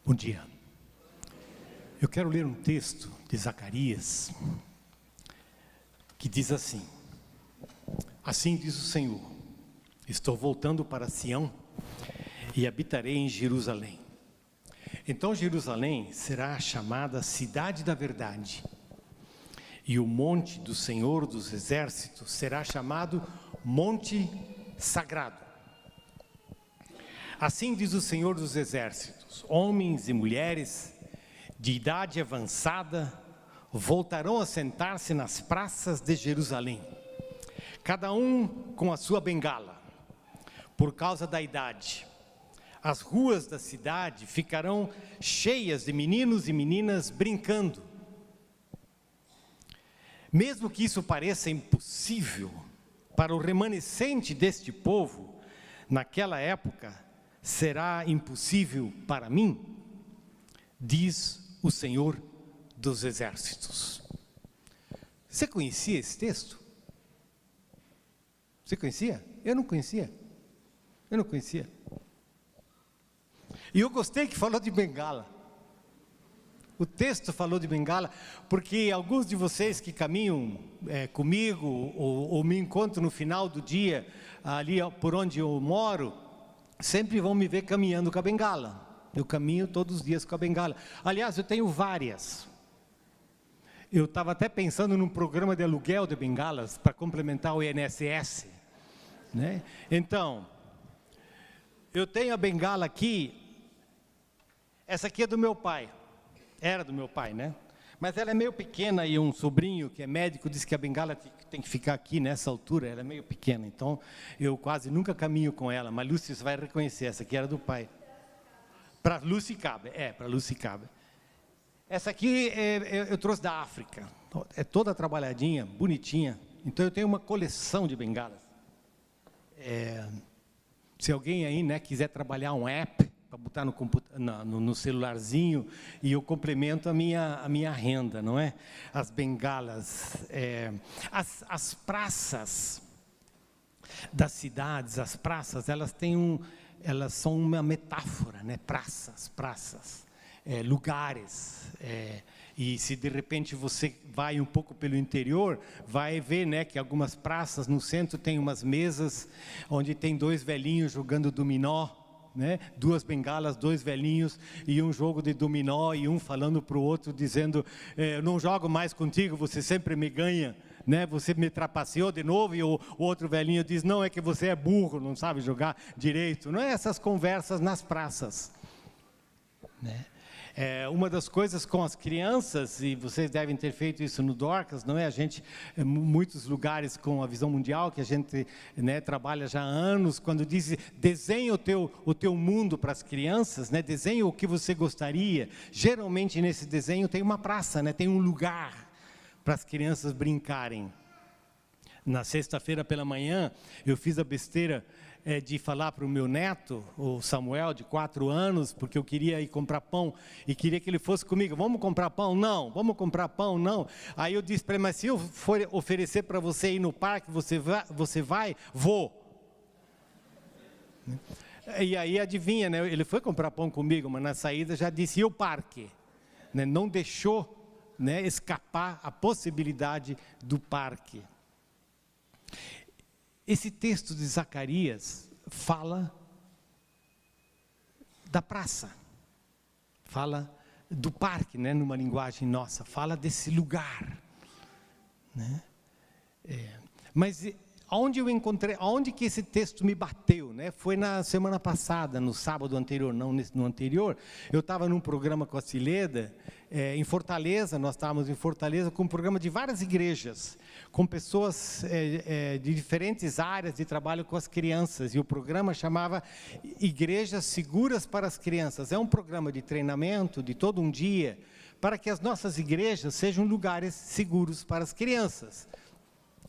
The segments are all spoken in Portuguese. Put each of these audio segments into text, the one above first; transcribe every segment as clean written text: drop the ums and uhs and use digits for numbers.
Bom dia. Eu quero ler um texto de Zacarias, que diz assim: Assim diz o Senhor, estou voltando para Sião e habitarei em Jerusalém. Então Jerusalém será chamada Cidade da Verdade, e o monte do Senhor dos Exércitos será chamado Monte Sagrado. Assim diz o Senhor dos Exércitos: homens e mulheres de idade avançada voltarão a sentar-se nas praças de Jerusalém, cada um com a sua bengala, por causa da idade. As ruas da cidade ficarão cheias de meninos e meninas brincando. Mesmo que isso pareça impossível para o remanescente deste povo, naquela época será impossível para mim, diz o Senhor dos Exércitos. Você conhecia esse texto? Você conhecia? Eu não conhecia. E eu gostei que falou de bengala. O texto falou de bengala, porque alguns de vocês que caminham comigo, ou me encontram no final do dia, ali por onde eu moro, sempre vão me ver caminhando com a bengala. Eu caminho todos os dias com a bengala. Aliás, eu tenho várias. Eu estava até pensando num programa de aluguel de bengalas para complementar o INSS, né? Então, eu tenho a bengala aqui. Essa aqui é do meu pai. Era do meu pai, né? Mas ela é meio pequena e um sobrinho que é médico disse que a bengala tem que ficar aqui nessa altura, ela é meio pequena, então eu quase nunca caminho com ela, mas Lúcia vai reconhecer, essa aqui era do pai. Para Lúcia cabe, para Lúcia cabe. Essa aqui eu trouxe da África, é toda trabalhadinha, bonitinha, então eu tenho uma coleção de bengalas. Se alguém aí, né, quiser trabalhar um app, para botar no celularzinho, e eu complemento a minha renda, não é? As bengalas, as praças das cidades, as praças, elas são uma metáfora, né? Praças, lugares, e se de repente você vai um pouco pelo interior, vai ver, né, que algumas praças no centro tem umas mesas, onde tem dois velhinhos jogando dominó, né? Duas bengalas, dois velhinhos e um jogo de dominó, e um falando para o outro dizendo: eu não jogo mais contigo, você sempre me ganha, né? Você me trapaceou de novo. E o outro velhinho diz: não, é que você é burro, não sabe jogar direito. Não é? Essas conversas nas praças, né? Uma das coisas com as crianças, e vocês devem ter feito isso no Dorcas, não é? A gente, muitos lugares com a visão mundial, que a gente, né, trabalha já há anos, quando diz, desenha o teu mundo para as crianças, né? Desenha o que você gostaria. Geralmente nesse desenho tem uma praça, né? Tem um lugar para as crianças brincarem. Na sexta-feira pela manhã, eu fiz a besteira de falar para o meu neto, o Samuel, de 4 anos, porque eu queria ir comprar pão, e queria que ele fosse comigo. Vamos comprar pão? Não. Vamos comprar pão? Não. Aí eu disse para ele: mas se eu for oferecer para você ir no parque, você vai? Vou. E aí adivinha, né? Ele foi comprar pão comigo, mas na saída já disse: e o parque? Né? Não deixou, né, escapar a possibilidade do parque. Esse texto de Zacarias fala da praça, fala do parque, né, numa linguagem nossa, fala desse lugar, né? Mas aonde que esse texto me bateu, né? Foi na semana passada, no sábado anterior, não no anterior. Eu estava num programa com a Cileda, em Fortaleza. Nós estávamos em Fortaleza com um programa de várias igrejas, com pessoas de diferentes áreas de trabalho com as crianças, e o programa chamava Igrejas Seguras para as Crianças. É um programa de treinamento de todo um dia, para que as nossas igrejas sejam lugares seguros para as crianças.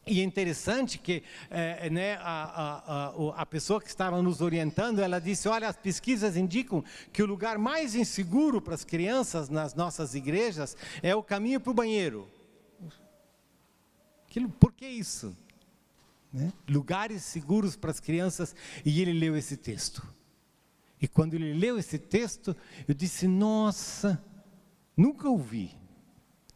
E é interessante que né, a pessoa que estava nos orientando, ela disse: olha, as pesquisas indicam que o lugar mais inseguro para as crianças nas nossas igrejas é o caminho para o banheiro. Por que isso? Né? Lugares seguros para as crianças. E ele leu esse texto. E quando ele leu esse texto, eu disse, nossa, nunca ouvi.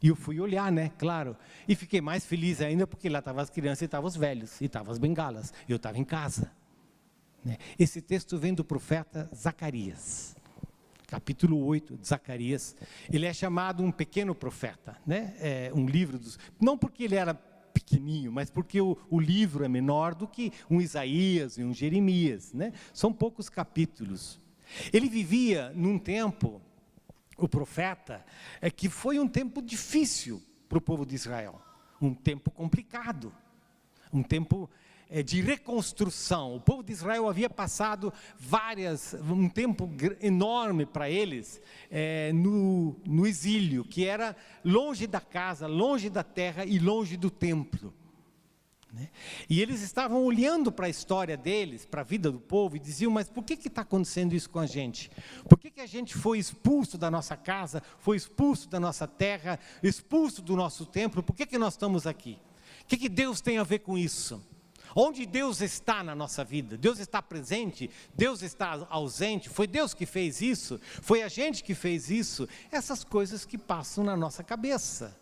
E eu fui olhar, né, claro, e fiquei mais feliz ainda, porque lá estavam as crianças e estavam os velhos, e estavam as bengalas, e eu estava em casa. Né? Esse texto vem do profeta Zacarias, capítulo 8 de Zacarias. Ele é chamado um pequeno profeta, né? É um livro dos... Não porque ele era pequenininho, mas porque o livro é menor do que um Isaías e um Jeremias, né? São poucos capítulos. Ele vivia num tempo... O profeta, que foi um tempo difícil para o povo de Israel, um tempo complicado, um tempo de reconstrução. O povo de Israel havia passado um tempo enorme para eles no exílio, que era longe da casa, longe da terra e longe do templo. Né? E eles estavam olhando para a história deles, para a vida do povo, e diziam, mas por que está acontecendo isso com a gente? Por que a gente foi expulso da nossa casa, foi expulso da nossa terra, expulso do nosso templo? Por que nós estamos aqui? O que Deus tem a ver com isso? Onde Deus está na nossa vida? Deus está presente? Deus está ausente? Foi Deus que fez isso? Foi a gente que fez isso? Essas coisas que passam na nossa cabeça,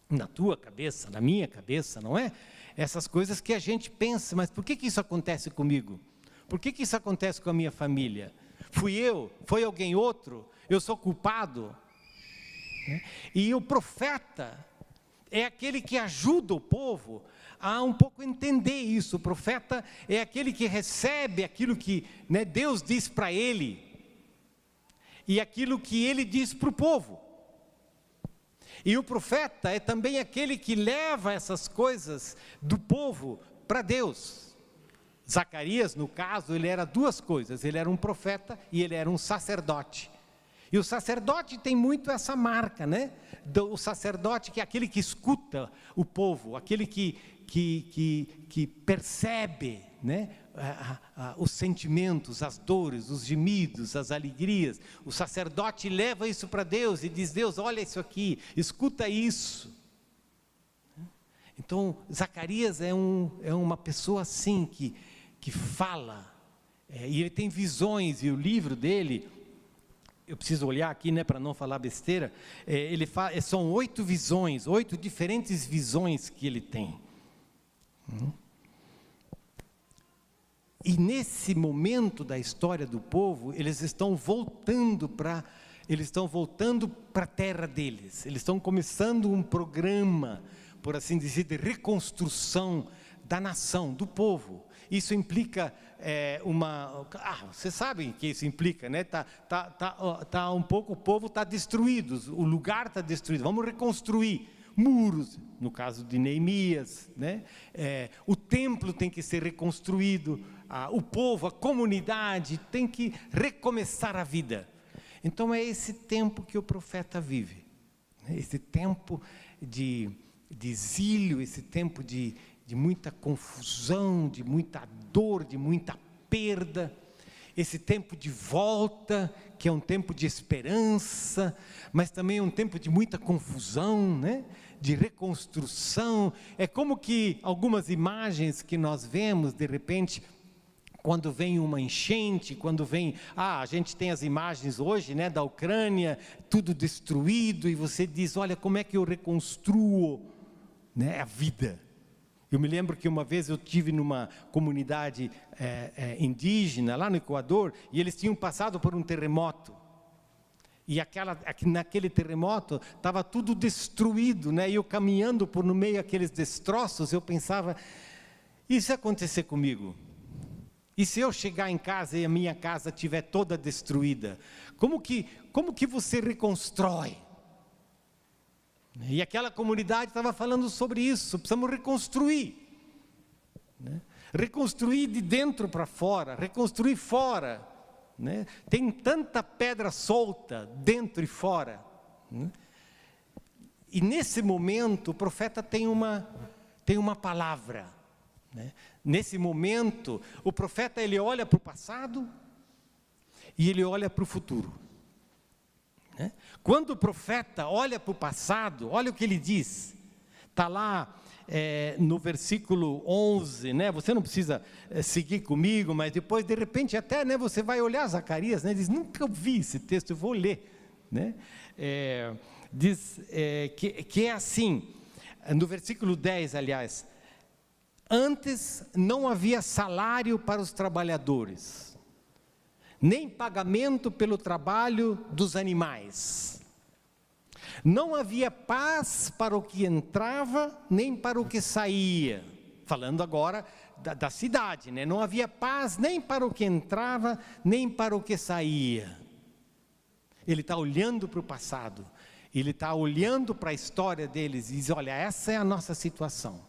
na tua cabeça, na minha cabeça, não é? Essas coisas que a gente pensa, mas por que isso acontece comigo? Por que isso acontece com a minha família? Fui eu? Foi alguém outro? Eu sou culpado? E o profeta é aquele que ajuda o povo a um pouco entender isso. O profeta é aquele que recebe aquilo que, né, Deus diz para ele e aquilo que ele diz para o povo. E o profeta é também aquele que leva essas coisas do povo para Deus. Zacarias, no caso, ele era duas coisas, ele era um profeta e ele era um sacerdote. E o sacerdote tem muito essa marca, né? O sacerdote que é aquele que escuta o povo, aquele que percebe, né? Os sentimentos, as dores, os gemidos, as alegrias. O sacerdote leva isso para Deus e diz, Deus, olha isso aqui, escuta isso. Então, Zacarias é uma pessoa assim, que fala, e ele tem visões, e o livro dele, eu preciso olhar aqui, né, para não falar besteira, são 8 visões, 8 diferentes visões que ele tem. E nesse momento da história do povo, eles estão voltando para a terra deles. Eles estão começando um programa, por assim dizer, de reconstrução da nação, do povo. Isso implica vocês sabem que isso implica, né? Tá um pouco, o povo está destruído, o lugar está destruído. Vamos reconstruir muros, no caso de Neemias, né? O templo tem que ser reconstruído. O povo, a comunidade tem que recomeçar a vida. Então é esse tempo que o profeta vive, esse tempo de exílio, esse tempo de muita confusão, de muita dor, de muita perda, esse tempo de volta, que é um tempo de esperança, mas também é um tempo de muita confusão, né? De reconstrução. É como que algumas imagens que nós vemos, de repente, quando vem uma enchente, quando vem... a gente tem as imagens hoje, né, da Ucrânia, tudo destruído, e você diz, olha, como é que eu reconstruo, né, a vida? Eu me lembro que uma vez eu estive numa comunidade indígena, lá no Equador, e eles tinham passado por um terremoto. E naquele terremoto estava tudo destruído, né? E eu caminhando por no meio daqueles destroços, eu pensava, e se acontecer comigo? E se eu chegar em casa e a minha casa estiver toda destruída? Como que você reconstrói? E aquela comunidade estava falando sobre isso, precisamos reconstruir. Né? Reconstruir de dentro para fora, reconstruir fora. Né? Tem tanta pedra solta dentro e fora. Né? E nesse momento o profeta tem uma palavra. Né? Nesse momento o profeta ele olha para o passado e ele olha para o futuro. Né? Quando o profeta olha para o passado, olha o que ele diz. Está lá no versículo 11, né? Você não precisa seguir comigo, mas depois, de repente, até, né, você vai olhar Zacarias, né? Diz, nunca vi esse texto, eu vou ler, né? Diz que é assim, no versículo 10, aliás, antes não havia salário para os trabalhadores, nem pagamento pelo trabalho dos animais. Não havia paz para o que entrava, nem para o que saía. Falando agora da cidade, né? Não havia paz nem para o que entrava, nem para o que saía. Ele está olhando para o passado. Ele está olhando para a história deles e diz, olha, essa é a nossa situação.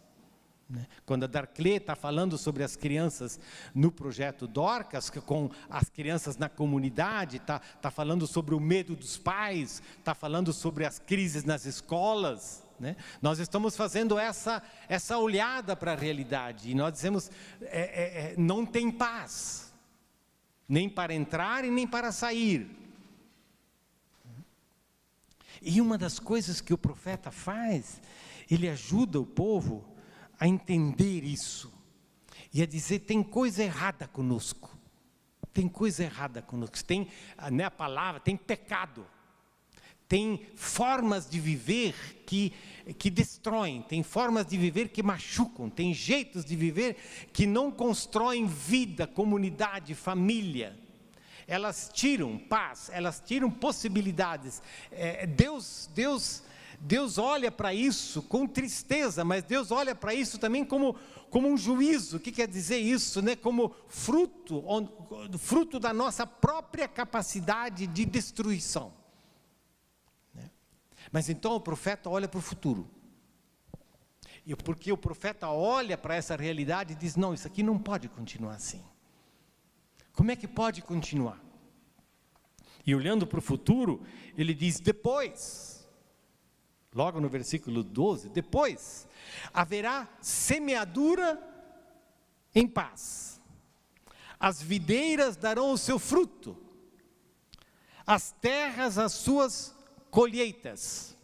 Quando a Darclé está falando sobre as crianças no projeto Dorcas, com as crianças na comunidade, está falando sobre o medo dos pais, está falando sobre as crises nas escolas, né? Nós estamos fazendo essa olhada para a realidade, e nós dizemos, não tem paz, nem para entrar e nem para sair. E uma das coisas que o profeta faz, ele ajuda o povo a entender isso, e a dizer, tem coisa errada conosco, tem coisa errada conosco, tem, né, a palavra, tem pecado, tem formas de viver que destroem, tem formas de viver que machucam, tem jeitos de viver que não constroem vida, comunidade, família. Elas tiram paz, elas tiram possibilidades. Deus olha para isso com tristeza, mas Deus olha para isso também como um juízo. O que quer dizer isso? Né? Como fruto da nossa própria capacidade de destruição. Mas então o profeta olha para o futuro. E porque o profeta olha para essa realidade e diz, não, isso aqui não pode continuar assim. Como é que pode continuar? E olhando para o futuro, ele diz, depois, logo no versículo 12, depois haverá semeadura em paz, as videiras darão o seu fruto, as terras as suas colheitas,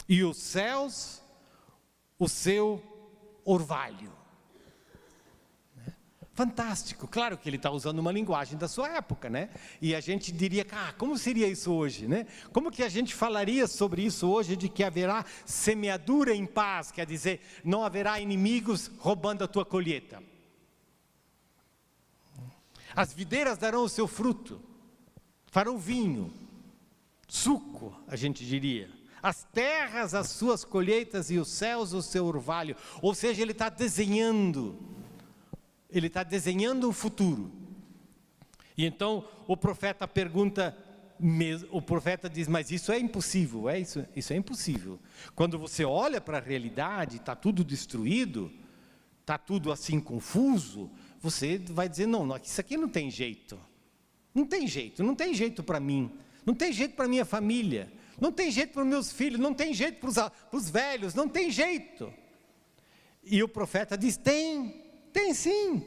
e os céus o seu orvalho. Fantástico, claro que ele está usando uma linguagem da sua época, né? E a gente diria, como seria isso hoje, né? Como que a gente falaria sobre isso hoje, de que haverá semeadura em paz, quer dizer, não haverá inimigos roubando a tua colheita. As videiras darão o seu fruto, farão vinho, suco, a gente diria. As terras as suas colheitas e os céus o seu orvalho. Ou seja, ele está desenhando um futuro. E então o profeta pergunta, o profeta diz, mas isso é impossível, isso é impossível. Quando você olha para a realidade, está tudo destruído, está tudo assim confuso, você vai dizer, não, isso aqui não tem jeito. Não tem jeito para mim, não tem jeito para minha família, não tem jeito para os meus filhos, não tem jeito para os velhos, não tem jeito. E o profeta diz, tem sim.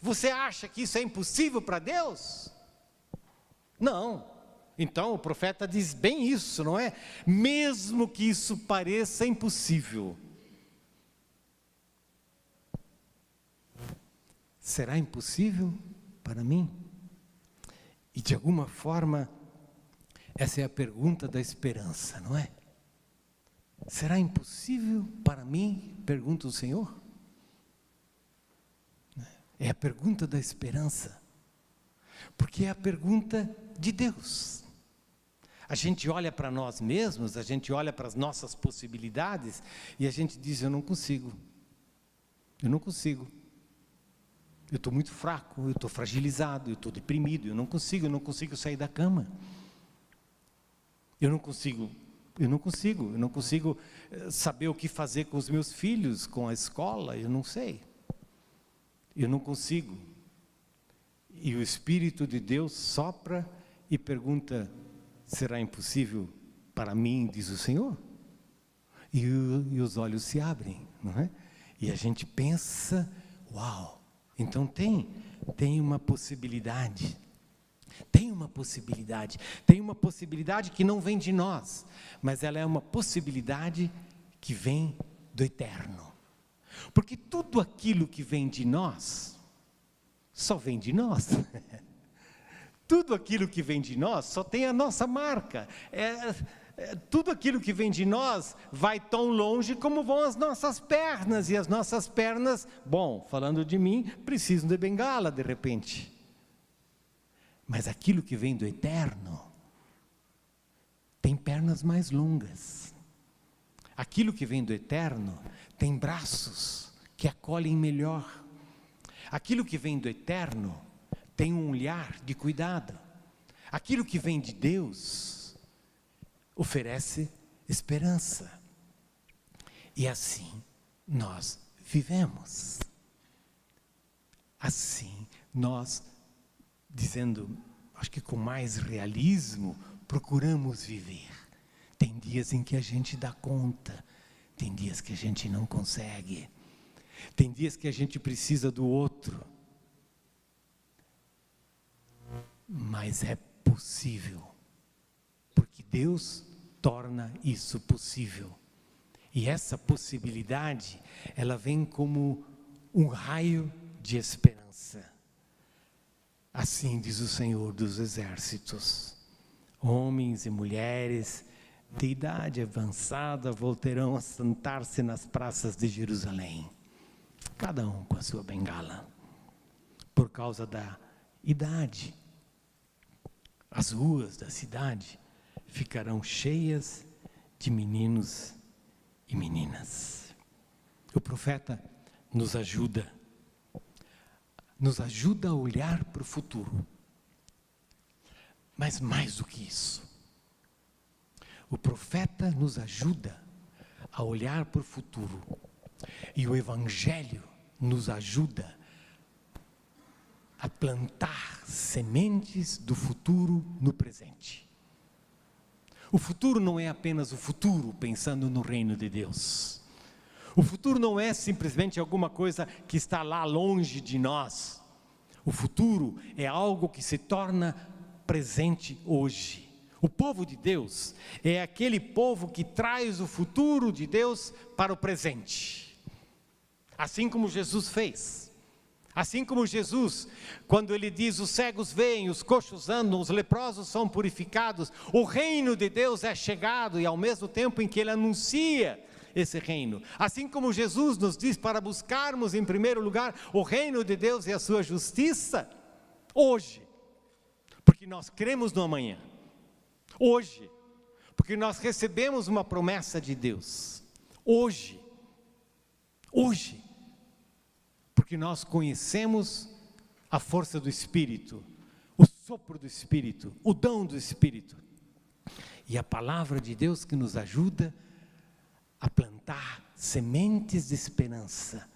Você acha que isso é impossível para Deus? Não. Então o profeta diz bem isso, não é? Mesmo que isso pareça impossível. Será impossível para mim? E de alguma forma, essa é a pergunta da esperança, não é? Será impossível para mim? Pergunta o Senhor. É a pergunta da esperança, porque é a pergunta de Deus. A gente olha para nós mesmos, a gente olha para as nossas possibilidades, e a gente diz, eu não consigo, eu estou muito fraco, eu estou fragilizado, eu estou deprimido, eu não consigo sair da cama, eu não consigo saber o que fazer com os meus filhos, com a escola, eu não sei. Eu não consigo. E o Espírito de Deus sopra e pergunta, será impossível para mim, diz o Senhor? E os olhos se abrem, não é? E a gente pensa, uau, então tem uma possibilidade. Tem uma possibilidade que não vem de nós, mas ela é uma possibilidade que vem do eterno. Porque tudo aquilo que vem de nós, só vem de nós. Tudo aquilo que vem de nós só tem a nossa marca. Tudo aquilo que vem de nós vai tão longe como vão as nossas pernas. E as nossas pernas, bom, falando de mim, precisam de bengala de repente. Mas aquilo que vem do eterno tem pernas mais longas. Aquilo que vem do eterno tem braços que acolhem melhor. Aquilo que vem do eterno tem um olhar de cuidado. Aquilo que vem de Deus oferece esperança. E assim nós vivemos. Assim nós, dizendo, acho que com mais realismo, procuramos viver. Tem dias em que a gente dá conta, tem dias que a gente não consegue, tem dias que a gente precisa do outro. Mas é possível, porque Deus torna isso possível. E essa possibilidade, ela vem como um raio de esperança. Assim diz o Senhor dos Exércitos: homens e mulheres de idade avançada voltarão a sentar-se nas praças de Jerusalém, cada um com a sua bengala, por causa da idade. As ruas da cidade ficarão cheias de meninos e meninas. O profeta nos ajuda a olhar para o futuro. Mas mais do que isso, o profeta nos ajuda a olhar para o futuro. E o Evangelho nos ajuda a plantar sementes do futuro no presente. O futuro não é apenas o futuro pensando no reino de Deus. O futuro não é simplesmente alguma coisa que está lá longe de nós. O futuro é algo que se torna presente hoje. O povo de Deus é aquele povo que traz o futuro de Deus para o presente. Assim como Jesus fez. Assim como Jesus, quando ele diz, os cegos veem, os coxos andam, os leprosos são purificados, o reino de Deus é chegado, e ao mesmo tempo em que ele anuncia esse reino. Assim como Jesus nos diz para buscarmos em primeiro lugar o reino de Deus e a sua justiça, hoje, porque nós cremos no amanhã, hoje, porque nós recebemos uma promessa de Deus, hoje, porque nós conhecemos a força do Espírito, o sopro do Espírito, o dom do Espírito, e a palavra de Deus que nos ajuda a plantar sementes de esperança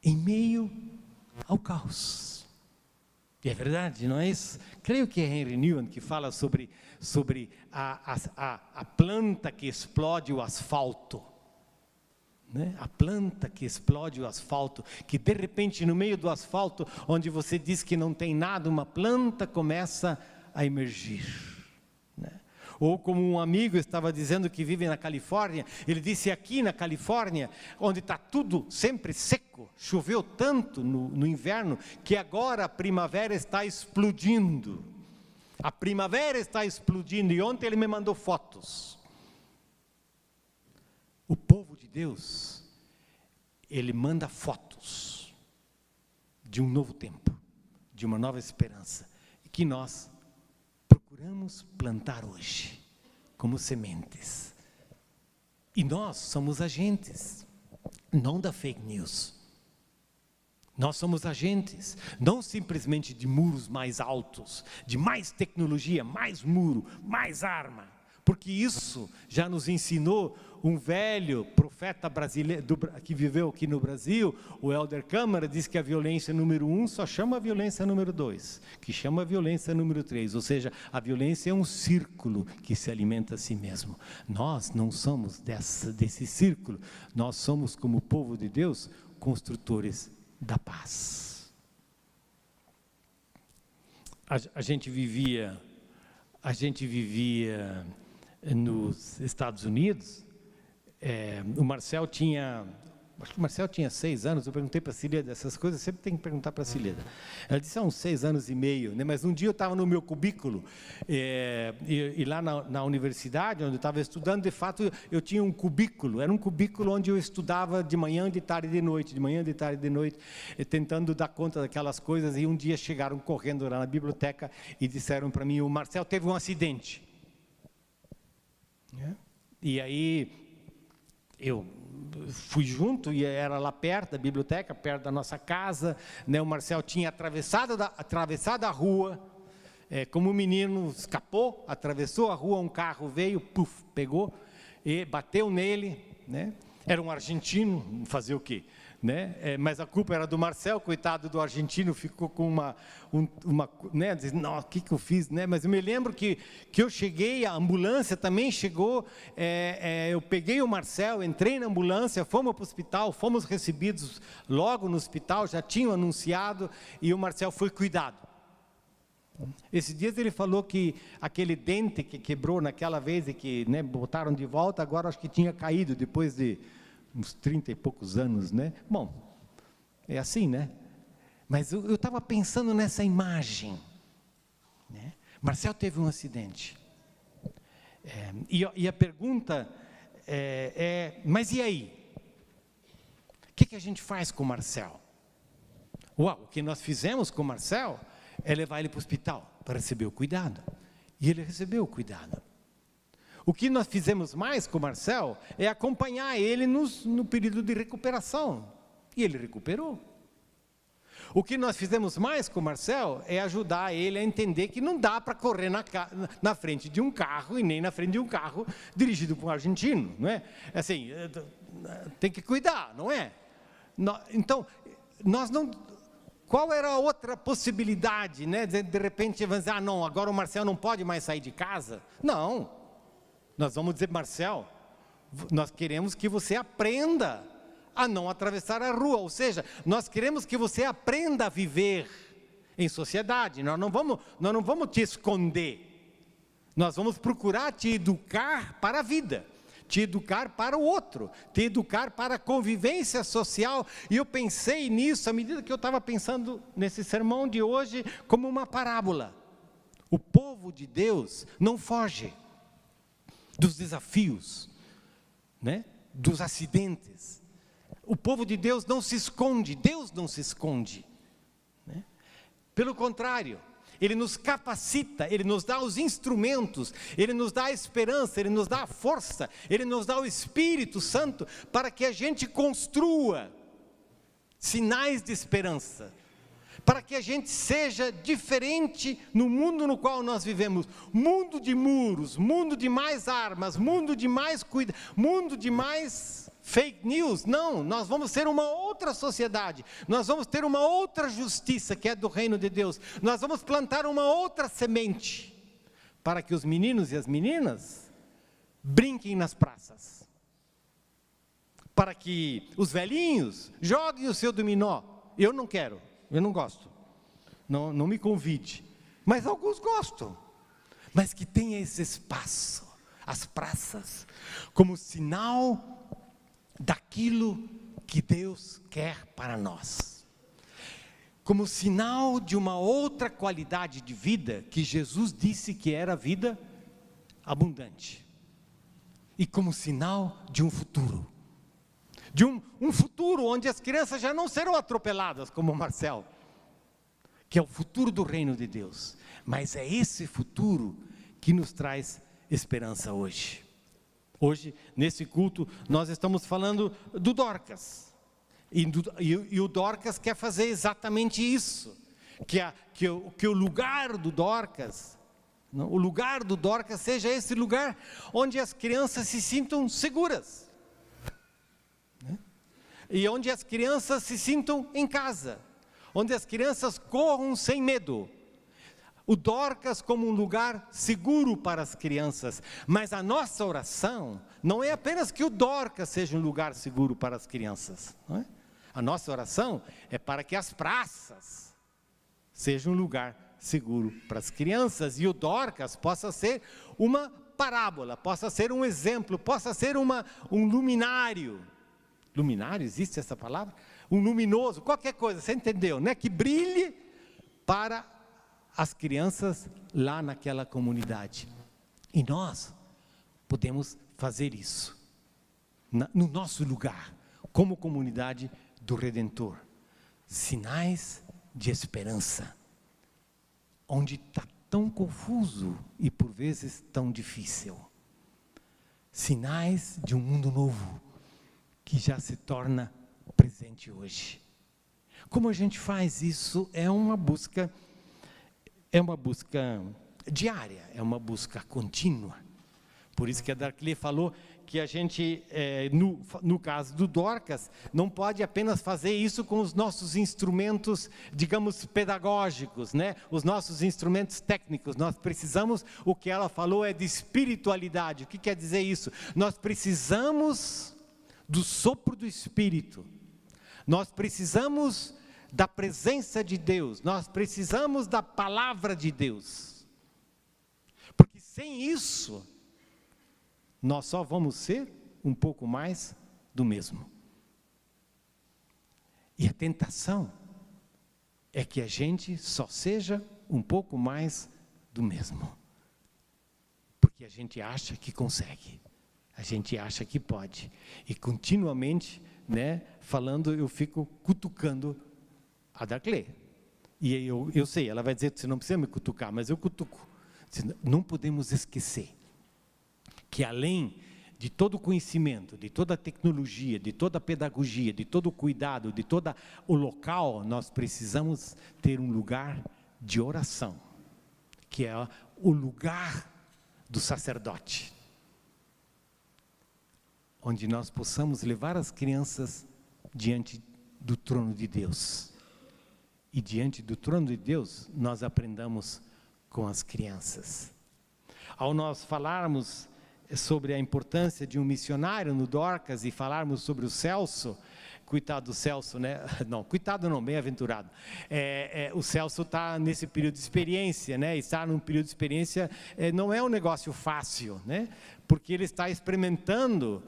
em meio ao caos. E é verdade, não é isso? Creio que é Henry Newman que fala sobre a planta que explode o asfalto. Né? A planta que explode o asfalto, que de repente no meio do asfalto, onde você diz que não tem nada, uma planta começa a emergir. Né? Ou como um amigo estava dizendo que vive na Califórnia, ele disse aqui na Califórnia, onde está tudo sempre seco, choveu tanto no inverno, que agora a primavera está explodindo. A primavera está explodindo, e ontem ele me mandou fotos. O povo de Deus, ele manda fotos de um novo tempo, de uma nova esperança, que nós procuramos plantar hoje, como sementes. E nós somos agentes, não da fake news. Nós somos agentes, não simplesmente de muros mais altos, de mais tecnologia, mais muro, mais arma, porque isso já nos ensinou um velho profeta brasileiro que viveu aqui no Brasil, o Helder Câmara, diz que a violência número 1 só chama a violência número 2, que chama a violência número 3, ou seja, a violência é um círculo que se alimenta a si mesmo. Nós não somos desse círculo, nós somos, como povo de Deus, construtores da paz. A gente vivia nos Estados Unidos, o Marcel tinha... Acho que o Marcel tinha 6 anos, eu perguntei para a Cileda, essas coisas sempre tem que perguntar para a Cileda. Ela disse, uns 6 anos e meio, né? Mas um dia eu estava no meu cubículo, e lá na universidade, onde eu estava estudando, de fato, eu tinha um cubículo, era um cubículo onde eu estudava de manhã, de tarde e de noite, de manhã, de tarde e de noite, tentando dar conta daquelas coisas, e um dia chegaram correndo lá na biblioteca e disseram para mim, o Marcel teve um acidente. E aí, eu fui junto, e era lá perto da biblioteca, perto da nossa casa, né? O Marcel tinha atravessado a rua, como o menino escapou, atravessou a rua, um carro veio, puf, pegou, e bateu nele, né? Era um argentino, fazer o quê? Né? Mas a culpa era do Marcel, coitado do argentino, ficou com né, diz, não, o que eu fiz, né? Mas eu me lembro que eu cheguei, a ambulância também chegou, eu peguei o Marcel, entrei na ambulância, fomos para o hospital, fomos recebidos logo no hospital, já tinham anunciado, e o Marcel foi cuidado. Esses dias ele falou que aquele dente que quebrou naquela vez e que, né, botaram de volta, agora acho que tinha caído depois de uns 30 e poucos anos, né? Bom, é assim, né? Mas eu estava pensando nessa imagem, né? Marcel teve um acidente. E a pergunta mas e aí? O que a gente faz com o Marcel? O que nós fizemos com o Marcel é levar ele para o hospital para receber o cuidado. E ele recebeu o cuidado. O que nós fizemos mais com o Marcel é acompanhar ele no período de recuperação. E ele recuperou. O que nós fizemos mais com o Marcel é ajudar ele a entender que não dá para correr na frente de um carro e nem na frente de um carro dirigido por um argentino, não é? Assim, tem que cuidar, não é? Então, nós não... Qual era a outra possibilidade, né? De repente, vamos dizer, não, agora o Marcel não pode mais sair de casa? Não. Nós vamos dizer, Marcel, nós queremos que você aprenda a não atravessar a rua, ou seja, nós queremos que você aprenda a viver em sociedade, nós não vamos te esconder, nós vamos procurar te educar para a vida, te educar para o outro, te educar para a convivência social, e eu pensei nisso à medida que eu estava pensando nesse sermão de hoje como uma parábola. O povo de Deus não foge dos desafios, né? Dos acidentes. O povo de Deus não se esconde, Deus não se esconde, né? Pelo contrário, Ele nos capacita, Ele nos dá os instrumentos, Ele nos dá a esperança, Ele nos dá a força, Ele nos dá o Espírito Santo para que a gente construa sinais de esperança, para que a gente seja diferente no mundo no qual nós vivemos, mundo de muros, mundo de mais armas, mundo de mais mundo de mais fake news. Não, nós vamos ser uma outra sociedade, nós vamos ter uma outra justiça que é do reino de Deus, nós vamos plantar uma outra semente, para que os meninos e as meninas brinquem nas praças, para que os velhinhos joguem o seu dominó. Eu não quero. Eu não gosto, não me convide, mas alguns gostam, mas que tenha esse espaço, as praças, como sinal daquilo que Deus quer para nós, como sinal de uma outra qualidade de vida, que Jesus disse que era vida abundante, e como sinal de um futuro, de um futuro onde as crianças já não serão atropeladas como o Marcel, que é o futuro do reino de Deus, mas é esse futuro que nos traz esperança hoje. Hoje, nesse culto, nós estamos falando do Dorcas, e o Dorcas quer fazer exatamente isso, que o lugar do Dorcas, o lugar do Dorcas seja esse lugar onde as crianças se sintam seguras, e onde as crianças se sintam em casa, onde as crianças corram sem medo. O Dorcas como um lugar seguro para as crianças, mas a nossa oração não é apenas que o Dorcas seja um lugar seguro para as crianças, não é? A nossa oração é para que as praças sejam um lugar seguro para as crianças, e o Dorcas possa ser uma parábola, possa ser um exemplo, possa ser um luminário. Luminário, existe essa palavra? Um luminoso, qualquer coisa, você entendeu, né? Que brilhe para as crianças lá naquela comunidade. E nós podemos fazer isso, no nosso lugar, como comunidade do Redentor. Sinais de esperança, onde está tão confuso e por vezes tão difícil. Sinais de um mundo novo, que já se torna presente hoje. Como a gente faz isso? É uma busca diária, é uma busca contínua. Por isso que a Darclé falou que a gente, no caso do Dorcas, não pode apenas fazer isso com os nossos instrumentos, digamos, pedagógicos, né? Os nossos instrumentos técnicos. Nós precisamos, o que ela falou é de espiritualidade. O que quer dizer isso? Nós precisamos do sopro do Espírito. Nós precisamos da presença de Deus. Nós precisamos da palavra de Deus. Porque sem isso, nós só vamos ser um pouco mais do mesmo. E a tentação é que a gente só seja um pouco mais do mesmo. Porque a gente acha que consegue. A gente acha que pode. E continuamente, né, falando, eu fico cutucando a Darclé. E eu sei, ela vai dizer que você não precisa me cutucar, mas eu cutuco. Não podemos esquecer que além de todo o conhecimento, de toda a tecnologia, de toda a pedagogia, de todo o cuidado, de todo o local, nós precisamos ter um lugar de oração, que é o lugar do sacerdote, onde nós possamos levar as crianças diante do trono de Deus. E diante do trono de Deus, nós aprendamos com as crianças. Ao nós falarmos sobre a importância de um missionário no Dorcas e falarmos sobre o Celso, coitado do Celso, né? Não, coitado não, bem-aventurado. O Celso está nesse período de experiência, né? Estar num período de experiência não é um negócio fácil, né? Porque ele está experimentando,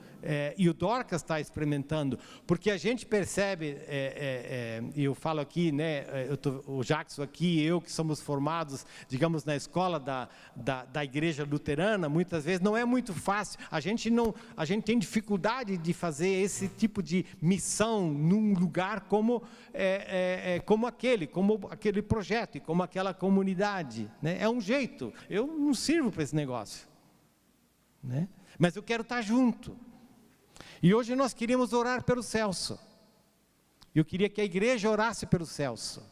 e o Dorcas está experimentando, porque a gente percebe, e eu falo aqui, né, o Jackson aqui, eu que somos formados, digamos, na escola da igreja luterana, muitas vezes não é muito fácil, a gente tem dificuldade de fazer esse tipo de missão num lugar como aquele projeto, e como aquela comunidade, né? É um jeito, eu não sirvo para esse negócio, né? Mas eu quero estar junto. E hoje nós queríamos orar pelo Celso. Eu queria que a igreja orasse pelo Celso,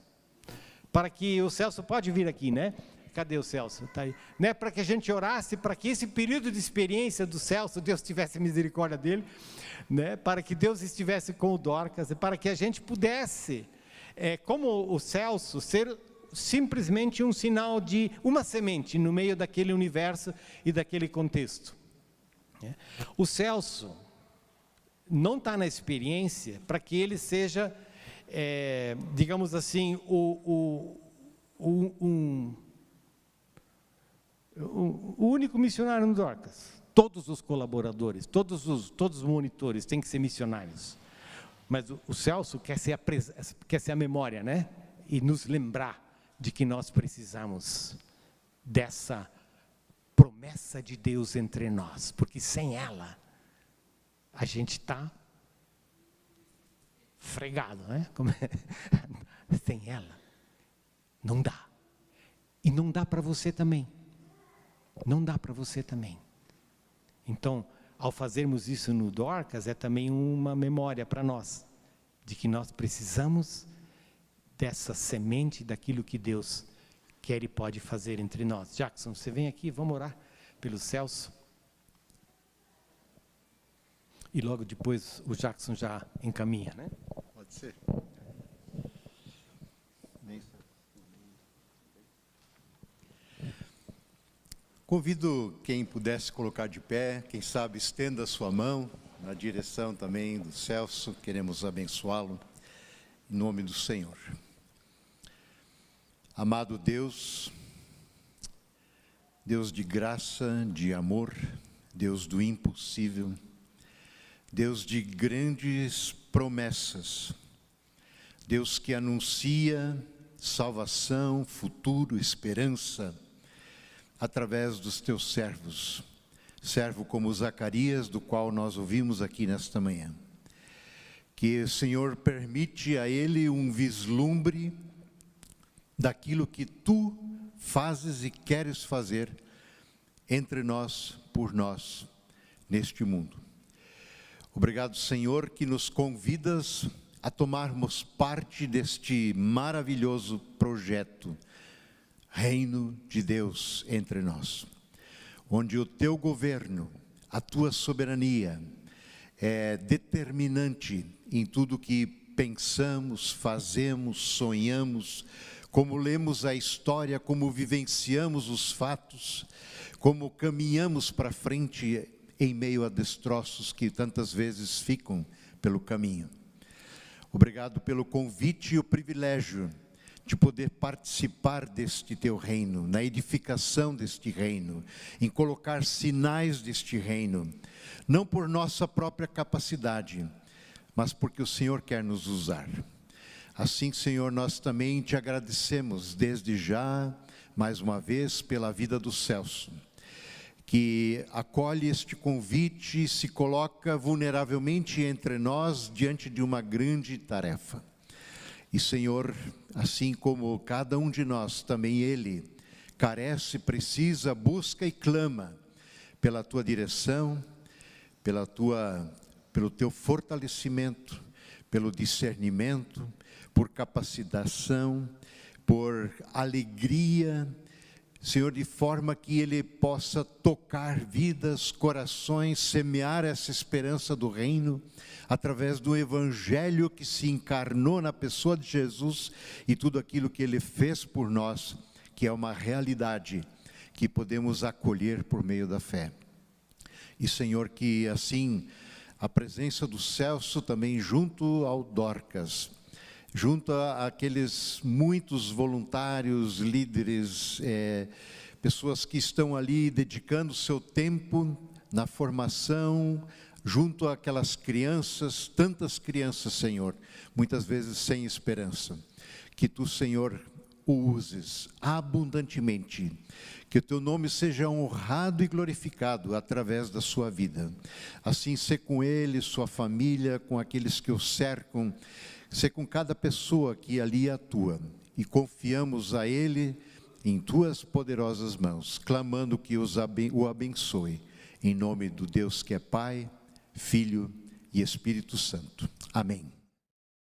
para que o Celso pode vir aqui, né? Cadê o Celso? Tá aí, né? Para que a gente orasse, para que esse período de experiência do Celso, Deus tivesse misericórdia dele, né? Para que Deus estivesse com o Dorcas, e para que a gente pudesse, como o Celso, ser simplesmente um sinal de uma semente no meio daquele universo e daquele contexto. O Celso não está na experiência para que ele seja, digamos assim, o único missionário no Dorcas. Todos os colaboradores, todos os monitores têm que ser missionários. Mas o Celso quer ser a memória, né? E nos lembrar de que nós precisamos dessa promessa de Deus entre nós, porque sem ela, a gente está fregado, né? Sem ela, não dá. E não dá para você também. Não dá para você também. Então, ao fazermos isso no Dorcas, é também uma memória para nós, de que nós precisamos dessa semente, daquilo que Deus quer e pode fazer entre nós. Jackson, você vem aqui, vamos orar pelo Celso. E logo depois o Jackson já encaminha, né? Pode ser. Convido quem pudesse colocar de pé, quem sabe estenda a sua mão na direção também do Celso, queremos abençoá-lo, em nome do Senhor. Amado Deus, Deus de graça, de amor, Deus do impossível, Deus de grandes promessas, Deus que anuncia salvação, futuro, esperança, através dos teus servos, servo como Zacarias, do qual nós ouvimos aqui nesta manhã. Que o Senhor permite a ele um vislumbre daquilo que tu fazes e queres fazer entre nós, por nós, neste mundo. Obrigado, Senhor, que nos convidas a tomarmos parte deste maravilhoso projeto, Reino de Deus entre nós, onde o teu governo, a tua soberania é determinante em tudo que pensamos, fazemos, sonhamos, como lemos a história, como vivenciamos os fatos, como caminhamos para frente em meio a destroços que tantas vezes ficam pelo caminho. Obrigado pelo convite e o privilégio de poder participar deste teu reino, na edificação deste reino, em colocar sinais deste reino, não por nossa própria capacidade, mas porque o Senhor quer nos usar. Assim, Senhor, nós também te agradecemos desde já, mais uma vez, pela vida do Celso, que acolhe este convite e se coloca vulneravelmente entre nós diante de uma grande tarefa. E, Senhor, assim como cada um de nós, também ele carece, precisa, busca e clama pela tua direção, pelo teu fortalecimento, pelo discernimento, por capacitação, por alegria, Senhor, de forma que ele possa tocar vidas, corações, semear essa esperança do reino, através do evangelho que se encarnou na pessoa de Jesus e tudo aquilo que ele fez por nós, que é uma realidade que podemos acolher por meio da fé. E, Senhor, que assim a presença do Celso também junto ao Dorcas, junto àqueles muitos voluntários, líderes, pessoas que estão ali dedicando seu tempo na formação, junto àquelas crianças, tantas crianças, Senhor, muitas vezes sem esperança, que tu, Senhor, o uses abundantemente, que o teu nome seja honrado e glorificado através da sua vida. Assim, ser com ele, sua família, com aqueles que o cercam, ser com cada pessoa que ali atua, e confiamos a ele em tuas poderosas mãos, clamando que o abençoe, em nome do Deus que é Pai, Filho e Espírito Santo. Amém.